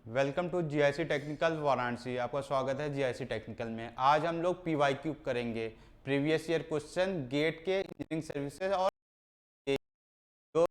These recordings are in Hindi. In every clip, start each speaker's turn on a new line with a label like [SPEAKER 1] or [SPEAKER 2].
[SPEAKER 1] Welcome to GIC technical Varanasi. आपका स्वागत है जीआईसी टेक्निकल में। आज हम लोग पीवाईक्यू करेंगे, प्रीवियस ईयर क्वेश्चन गेट के इंजीनियरिंग सर्विसेज और जो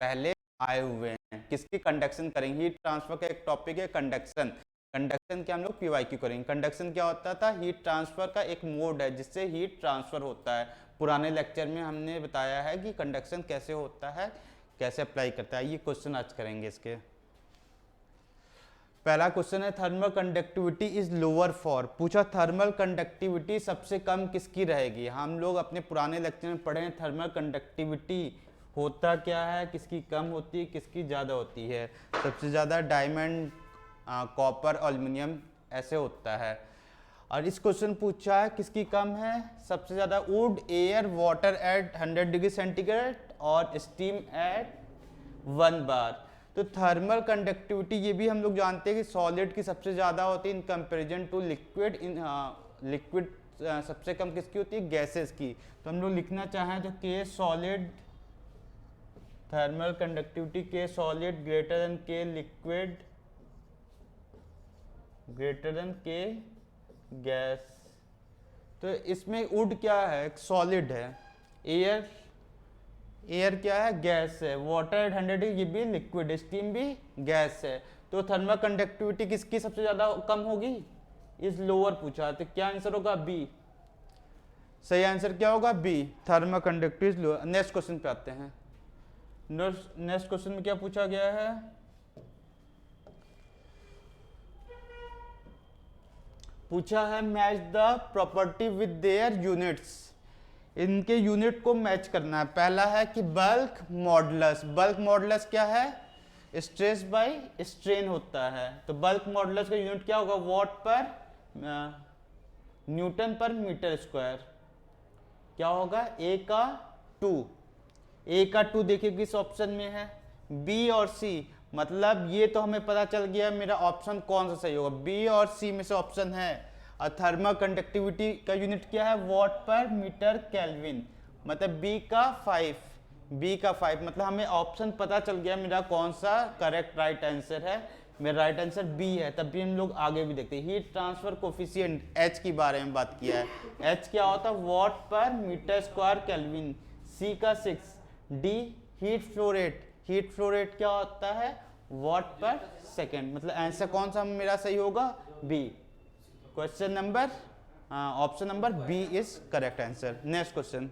[SPEAKER 1] पहले आए हुए हैं किसकी कंडक्शन करेंगे। हीट ट्रांसफर का एक टॉपिक है कंडक्शन। कंडक्शन के हम लोग पीवाईक्यू करेंगे। कंडक्शन क्या होता था? हीट ट्रांसफर का एक मोड है जिससे हीट ट्रांसफर होता है। पुराने लेक्चर में हमने बताया है कि कंडक्शन कैसे होता है, कैसे अप्लाई करता है। ये क्वेश्चन आज करेंगे इसके। पहला क्वेश्चन है thermal conductivity is lower for. पूछा थर्मल कंडक्टिविटी सबसे कम किसकी रहेगी। हम लोग अपने पुराने लेक्चर में पढ़े हैं थर्मल कंडक्टिविटी होता क्या है, किसकी कम होती है, किसकी ज़्यादा होती है। सबसे ज़्यादा डायमंड, कॉपर, एल्युमिनियम ऐसे होता है। और इस क्वेश्चन पूछा है किसकी कम है। सबसे ज़्यादा would, air, water at 100 degree centigrade और स्टीम एट 1 बार। तो थर्मल कंडक्टिविटी ये भी हम लोग जानते हैं कि सॉलिड की सबसे ज़्यादा होती है in comparison to liquid. Liquid सबसे कम किसकी होती है? गैसेस की। तो हम लोग लिखना चाहें तो के सॉलिड, थर्मल कंडक्टिविटी के सॉलिड ग्रेटर देन के लिक्विड ग्रेटर देन के गैस। तो इसमें वुड क्या है? सॉलिड है। एयर, एयर क्या है? गैस है। वाटर एट 100 ये भी लिक्विड, स्टीम भी गैस है। तो थर्मल कंडक्टिविटी किसकी सबसे ज्यादा कम होगी? इस लोअर पूछा, तो क्या आंसर होगा? बी। सही आंसर क्या होगा? B, thermal conductivity lower. Next question पे आते हैं। नेक्स्ट क्वेश्चन में क्या पूछा गया है? पूछा है match the property with their units. इनके यूनिट को मैच करना है। पहला है कि बल्क मॉडुलस। बल्क मॉडुलस क्या है? स्ट्रेस बाय स्ट्रेन होता है। तो बल्क मॉडुलस का यूनिट क्या होगा? वॉट पर न्यूटन पर मीटर स्क्वायर। क्या होगा? ए का 2। ए का 2 देखिए किस ऑप्शन में है? बी और सी। मतलब ये तो हमें पता चल गया मेरा ऑप्शन कौन सा सही होगा। बी और सी में से ऑप्शन है। और थर्मल कंडक्टिविटी का यूनिट क्या है? वॉट पर मीटर केल्विन। मतलब बी का 5। बी का 5 मतलब हमें ऑप्शन पता चल गया मेरा कौन सा करेक्ट राइट आंसर है। मेरा राइट आंसर बी है। तब भी हम लोग आगे भी देखते हैं। हीट ट्रांसफर कोफिशिएंट एच की बारे में बात किया है। एच क्या होता है? वॉट पर मीटर स्क्वायर केल्विन। सी का 6। D heat flow rate. Heat flow rate क्या होता है? वॉट पर सेकेंड। मतलब आंसर कौन सा मेरा सही होगा? B. Question number option number B is correct answer. Next question.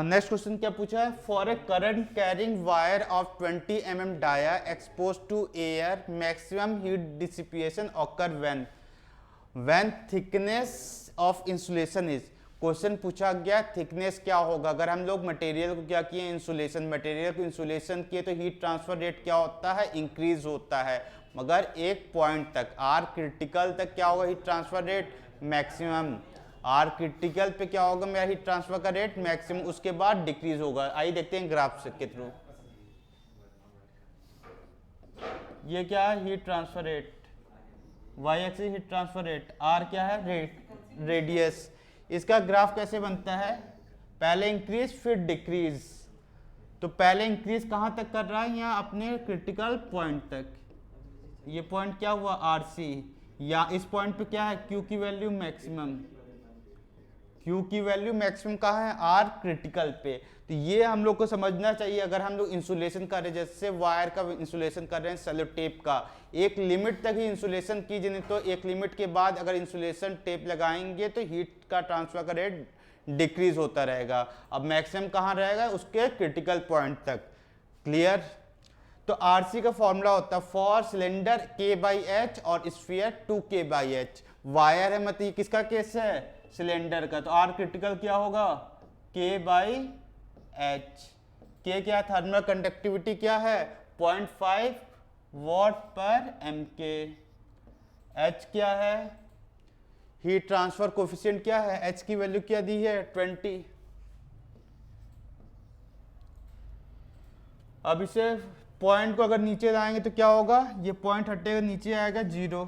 [SPEAKER 1] Next question क्या पूछा है? For a current carrying wire of 20 mm dia expose to air maximum heat dissipation occur when thickness of insulation is. Question पूछा गया थिकनेस क्या होगा। अगर हम लोग मटेरियल को क्या किए? इंसुलेशन। मटेरियल को इंसुलेशन किए तो हीट ट्रांसफर रेट क्या होता है? इंक्रीज होता है। मगर एक पॉइंट तक, आर क्रिटिकल तक क्या होगा heat transfer rate? Maximum. R critical पे क्या होगा मेरा हीट ट्रांसफर का रेट? मैक्सिमम। उसके बाद डिक्रीज होगा। आइए देखते हैं ग्राफ के थ्रू। ये क्या है? Heat transfer rate. Y axis heat transfer rate. R क्या है? रेडियस। इसका ग्राफ कैसे बनता है? पहले इंक्रीज फिर डिक्रीज। तो पहले इंक्रीज कहाँ तक कर रहा है? यहाँ अपने क्रिटिकल पॉइंट तक। ये पॉइंट क्या हुआ? R C. या इस पॉइंट पे क्या है? क्यू की वैल्यू मैक्सिमम। क्यू की वैल्यू मैक्सिमम कहाँ है? आर क्रिटिकल पे। तो ये हम लोग को समझना चाहिए। अगर हम लोग इंसुलेशन कर रहे हैं, जैसे वायर का इंसुलेशन कर रहे हैं सेलो टेप का, एक लिमिट तक ही इंसुलेशन कीजिए, नहीं तो एक लिमिट के बाद अगर इंसुलेशन टेप लगाएंगे तो हीट का ट्रांसफर का रेट डिक्रीज होता रहेगा। अब मैक्सिमम कहाँ रहेगा? उसके क्रिटिकल पॉइंट तक। क्लियर? तो आरसी का फॉर्मूला होता है फॉर सिलेंडर के बाई एच और sphere 2k by H. Wire है मतलब ये किसका केस है? सिलेंडर का। तो आर क्रिटिकल क्या होगा? के बाई एच। के क्या? थर्मल कंडक्टिविटी क्या है? 0.5 वॉट पर एम के। एच क्या है? हीट ट्रांसफर कोफिशिएंट क्या है? एच की वैल्यू क्या दी है? 20। अब इसे पॉइंट को अगर नीचे लाएंगे तो क्या होगा? ये पॉइंट हटेगा, नीचे आएगा 0।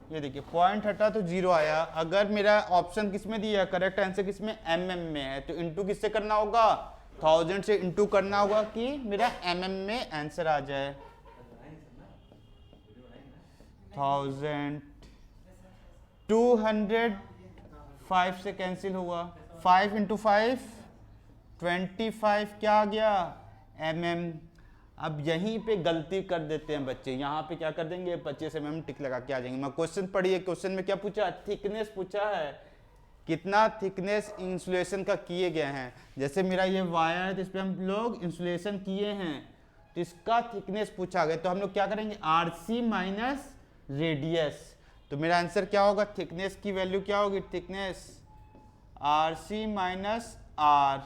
[SPEAKER 1] ये देखिए पॉइंट हटा तो 0 आया। अगर मेरा ऑप्शन किस में दिया, करेक्ट आंसर किस में, mm में है, तो इंटू किससे करना होगा, 1000 से इंटू करना होगा कि मेरा mm में आंसर आ जाए। 1000 200 5 से कैंसिल हुआ, 5 इंटू 5 25 क्या आ गया mm। अब यहीं पे गलती कर देते हैं बच्चे, यहाँ पे क्या कर देंगे 25 mm टिक लगा के आ जाएंगे। मैं क्वेश्चन पढ़िए, क्वेश्चन में क्या पूछा, थिकनेस पूछा है, कितना थिकनेस इंसुलेशन का किए गए हैं। जैसे मेरा ये वायर है तो इस पर हम लोग इंसुलेशन किए हैं, तो इसका थिकनेस पूछा गया, तो हम लोग क्या करेंगे आरसी माइनस रेडियस। तो मेरा आंसर क्या होगा, थिकनेस की वैल्यू क्या होगी, thickness RC minus R.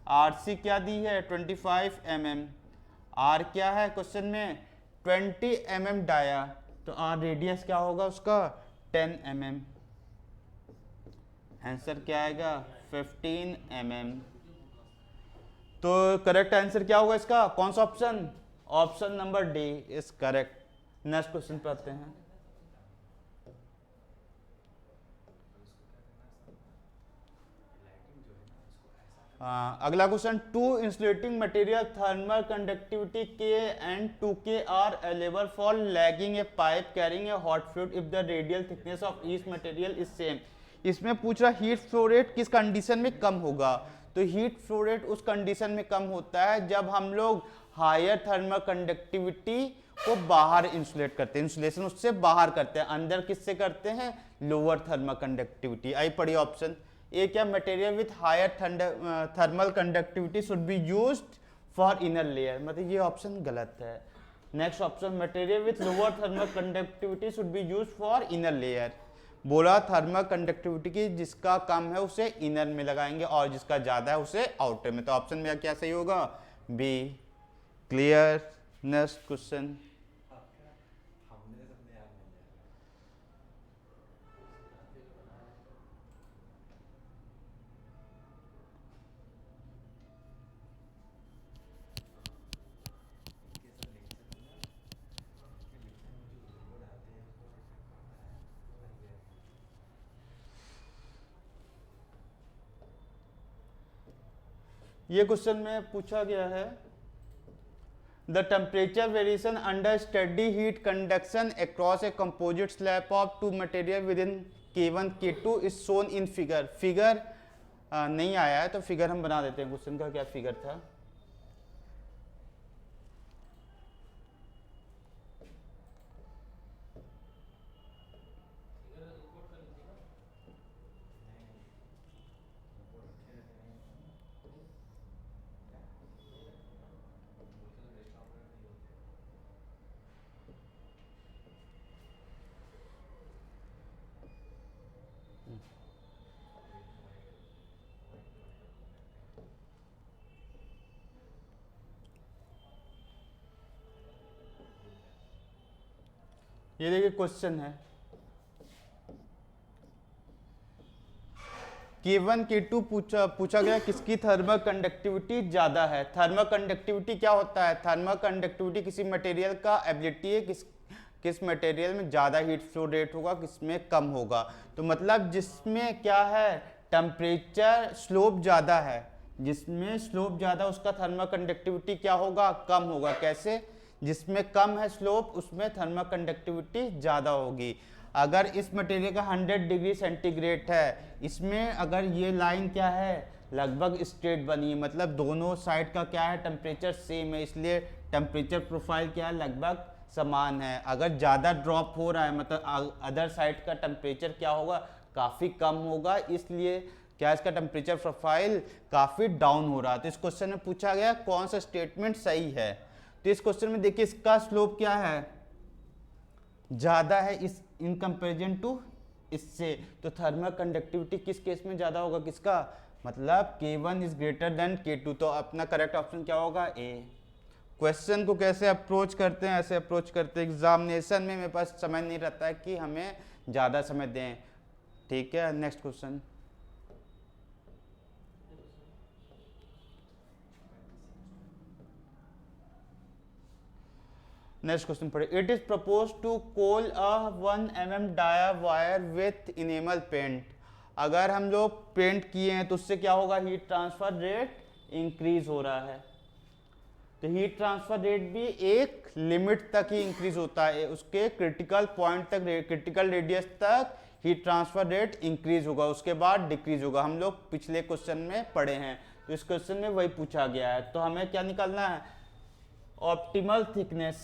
[SPEAKER 1] RC क्या दी है 25 mm, आर क्या है क्वेश्चन में 20 mm डाया, तो आर रेडियस क्या होगा उसका 10 mm। आंसर क्या आएगा 15 mm। तो करेक्ट आंसर क्या होगा इसका, कौन सा option, option number D is correct. Next question पे आते हैं। अगला question, two insulating material thermal conductivity के and 2K are available for lagging a pipe carrying a hot fluid if the radial thickness of each material is same. इसमें पूछ रहा हीट फ्लो रेट किस कंडीशन में कम होगा, तो हीट फ्लो रेट उस कंडीशन में कम होता है जब हम लोग हायर थर्मल कंडक्टिविटी को बाहर इंसुलेट करते हैं, इंसुलेशन उससे बाहर करते हैं, अंदर किससे करते हैं लोअर थर्मल कंडक्टिविटी। आई पढ़िए ऑप्शन ए क्या, material with higher thermal conductivity should be used for inner layer, मतलब ये ऑप्शन गलत है। Next option, material with lower thermal conductivity should be used for inner layer. बोला थर्मल कंडक्टिविटी की जिसका कम है उसे इनर में लगाएंगे और जिसका ज्यादा है उसे आउटर में, तो ऑप्शन में क्या सही होगा, बी। क्लियर। नेक्स्ट क्वेश्चन, ये क्वेश्चन में पूछा गया है, the temperature variation under steady heat conduction across a composite slab of two material with in K1 K2 is shown in figure. Figure नहीं आया है तो फिगर हम बना देते हैं, क्वेश्चन का क्या फिगर था। ये देखिए क्वेश्चन है, K1 K2 पूछा गया किसकी थर्मल कंडक्टिविटी ज्यादा है। थर्मल कंडक्टिविटी क्या होता है, थर्मल कंडक्टिविटी किसी मटेरियल का एबिलिटी है किस मटेरियल में ज्यादा हीट फ्लो रेट होगा, किसमें कम होगा। तो मतलब जिसमें क्या है टेम्परेचर स्लोप ज्यादा है, जिसमें स्लोप ज्यादा उसका थर्मल कंडक्टिविटी क्या होगा, कम होगा। कैसे, जिसमें कम है स्लोप उसमें थर्मल कंडक्टिविटी ज़्यादा होगी। अगर इस मटेरियल का 100 डिग्री सेंटीग्रेड है, इसमें अगर ये लाइन क्या है लगभग स्ट्रेट बनी है, मतलब दोनों साइड का क्या है टेम्परेचर सेम है, इसलिए टेम्परेचर प्रोफाइल क्या है लगभग समान है। अगर ज़्यादा ड्रॉप हो रहा है मतलब अदर साइड का टेम्परेचर क्या होगा काफ़ी कम होगा, इसलिए क्या इसका टेम्परेचर प्रोफाइल काफ़ी डाउन हो रहा है। तो इस क्वेश्चन में पूछा गया कौन सा स्टेटमेंट सही है। तो इस क्वेश्चन में देखिए इसका स्लोप क्या है ज्यादा है इस इन कंपेरिजन टू इससे, तो थर्मल कंडक्टिविटी किस केस में ज्यादा होगा, किसका मतलब K1 is greater than K2, तो अपना करेक्ट ऑप्शन क्या होगा ए। क्वेश्चन को कैसे अप्रोच करते हैं, ऐसे अप्रोच करते हैं। एग्जामिनेशन में मेरे पास समय नहीं रहता है कि हमें ज़्यादा समय दें, ठीक है। नेक्स्ट क्वेश्चन, नेक्स्ट क्वेश्चन पढ़े। It is propose to coat a 1 mm dia wire with enamel paint. अगर हम लोग पेंट किए हैं तो उससे क्या होगा, हीट ट्रांसफर रेट इंक्रीज हो रहा है। तो हीट ट्रांसफर रेट भी एक लिमिट तक ही इंक्रीज होता है, उसके क्रिटिकल पॉइंट तक, क्रिटिकल रेडियस तक हीट ट्रांसफर रेट इंक्रीज होगा, उसके बाद डिक्रीज होगा। हम लोग पिछले क्वेश्चन में पढ़े हैं, तो इस क्वेश्चन में वही पूछा गया है। तो हमें क्या निकालना है, ऑप्टिमल थिकनेस।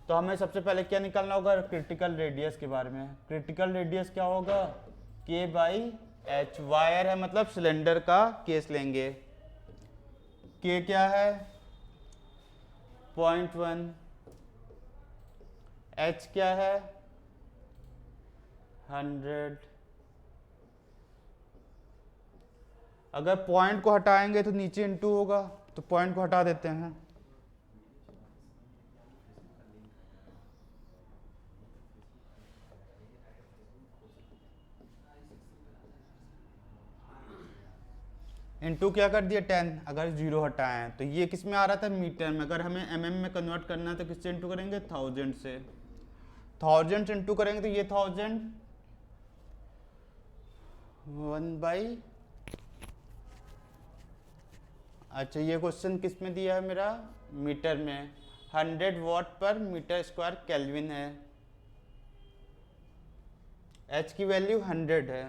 [SPEAKER 1] तो हमें सबसे पहले क्या निकालना होगा, क्रिटिकल रेडियस के बारे में। क्रिटिकल रेडियस क्या होगा, K बाई एच। वायर है मतलब सिलेंडर का केस लेंगे। K क्या है 0.1, H क्या है 100। अगर पॉइंट को हटाएंगे तो नीचे इंटू होगा, तो पॉइंट को हटा देते हैं। इंटू क्या कर दिया 10, अगर जीरो हटाएं तो ये किस में आ रहा था, मीटर में। अगर हमें एमएम में कन्वर्ट करना है तो किससे इंटू करेंगे, 1000 से। 1000 से इंटू करेंगे तो ये 1000 1/, अच्छा ये क्वेश्चन किस में दिया है मेरा, मीटर में। 100 वॉट पर मीटर स्क्वायर केल्विन है। एच की वैल्यू 100 है,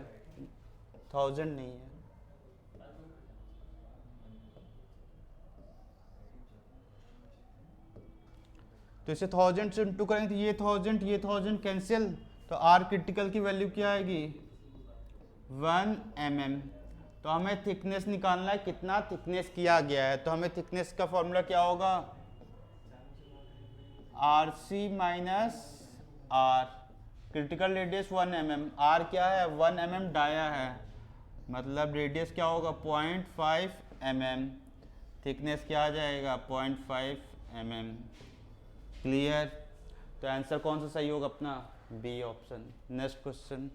[SPEAKER 1] 1000 नहीं है। तो इसे 1000 से इंटू करेंगे तो ये 1000 कैंसिल, तो आर क्रिटिकल की वैल्यू क्या आएगी 1 mm। तो हमें थिकनेस निकालना है, कितना थिकनेस किया गया है। तो हमें थिकनेस का फॉर्मूला क्या होगा, R C minus R. Critical radius 1 mm, R क्या है 1 mm डाया है, मतलब रेडियस क्या होगा 0.5 mm। थिकनेस क्या आ जाएगा 0.5 mm। क्लियर। तो आंसर कौन सा सही होगा अपना, बी ऑप्शन। Next question.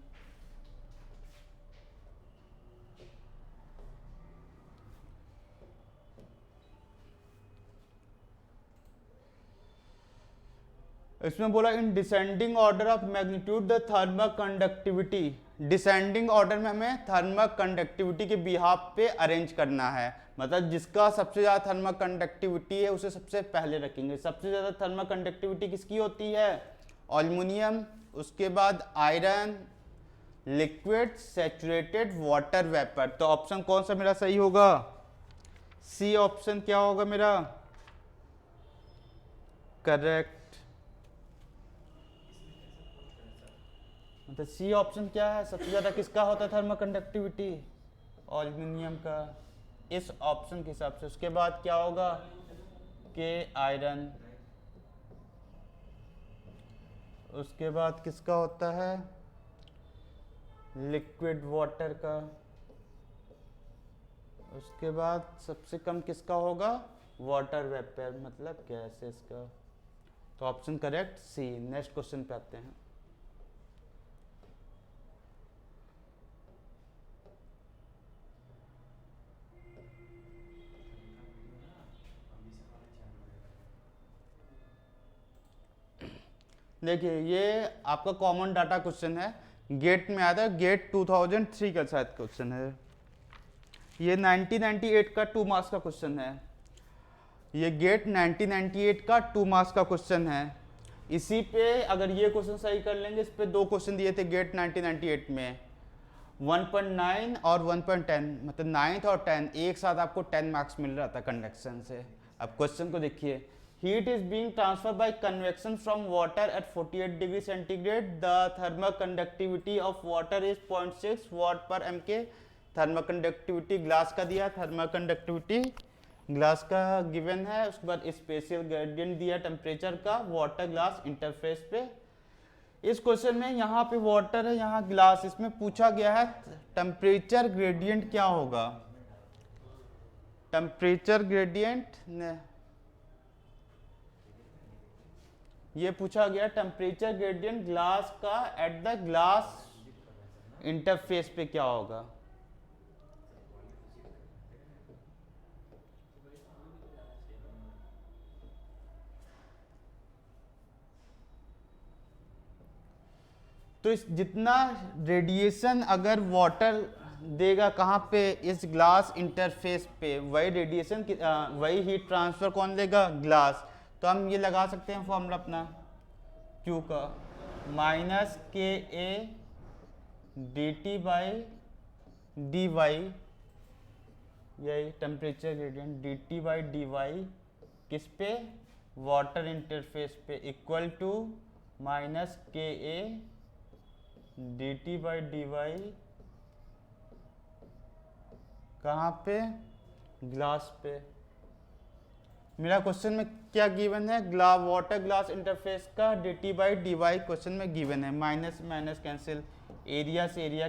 [SPEAKER 1] इसमें बोला in descending order of magnitude the thermal conductivity. Descending order में हमें थर्मल कंडक्टिविटी के बिहाफ पे अरेंज करना है, मतलब जिसका सबसे ज़्यादा थर्मल कंडक्टिविटी है उसे सबसे पहले रखेंगे। सबसे ज़्यादा थर्मल कंडक्टिविटी किसकी होती है, एल्युमिनियम, उसके बाद iron, liquid, saturated, water vapour. तो ऑप्शन कौन सा मेरा सही होगा, सी ऑप्शन क्या होगा मेरा करेक्ट। मतलब सी ऑप्शन क्या है, सबसे ज़्यादा किसका होता है थर्मल कंडक्टिविटी, एल्युमिनियम का, इस ऑप्शन के हिसाब से। उसके बाद क्या होगा के आयरन, उसके बाद किसका होता है लिक्विड वाटर का, उसके बाद सबसे कम किसका होगा वाटर वेपर मतलब गैसेस का। तो ऑप्शन करेक्ट सी। नेक्स्ट क्वेश्चन पे आते हैं। देखिए ये आपका कॉमन डाटा क्वेश्चन है, गेट में आया था, गेट 2003 का शायद क्वेश्चन है। ये 1998 का 2 मार्क्स का क्वेश्चन है। ये गेट 1998 का 2 मार्क्स का क्वेश्चन है। इसी पे अगर ये क्वेश्चन सही कर लेंगे, इस पे 2 क्वेश्चन दिए थे गेट 1998 में, 1.9 और 1.10, मतलब 9th और 10 एक साथ आपको 10 मार्क्स मिल रहा था कंडक्शन से। अब क्वेश्चन को देखिए, heat is being transfer by convection from water at 48 degree centigrade, the thermal conductivity of water is 0.6 वाट पर mk। थर्मल कंडक्टिविटी ग्लास का दिया, थर्मल कंडक्टिविटी ग्लास का गिवन है। उसके बाद स्पेशियल ग्रेडियंट दिया टेम्परेचर का वाटर ग्लास इंटरफेस पे। इस क्वेश्चन में यहाँ पे वाटर है, यहाँ ग्लास, इसमें पूछा गया है टेम्परेचर ग्रेडियंट क्या होगा। टेम्परेचर ग्रेडियंट ये पूछा गया, टेम्परेचर ग्रेडियंट ग्लास का एट द ग्लास इंटरफेस पे क्या होगा। तो इस जितना रेडिएशन अगर वाटर देगा कहाँ पे, इस ग्लास इंटरफेस पे, वही रेडिएशन वही हीट ट्रांसफर कौन देगा, ग्लास। तो हम ये लगा सकते हैं फॉर्मूला अपना Q का, minus K A D T by D Y, यही temperature gradient, D T by D Y किस पे, वाटर इंटरफेस पे, equal to minus K A D T by D Y कहाँ पे, ग्लास पे। मेरा क्वेश्चन में क्या गिवन है, वाटर ग्लास इंटरफेस का D T by D Y question में गिवन है। माइनस माइनस कैंसिल, एरिया से एरिया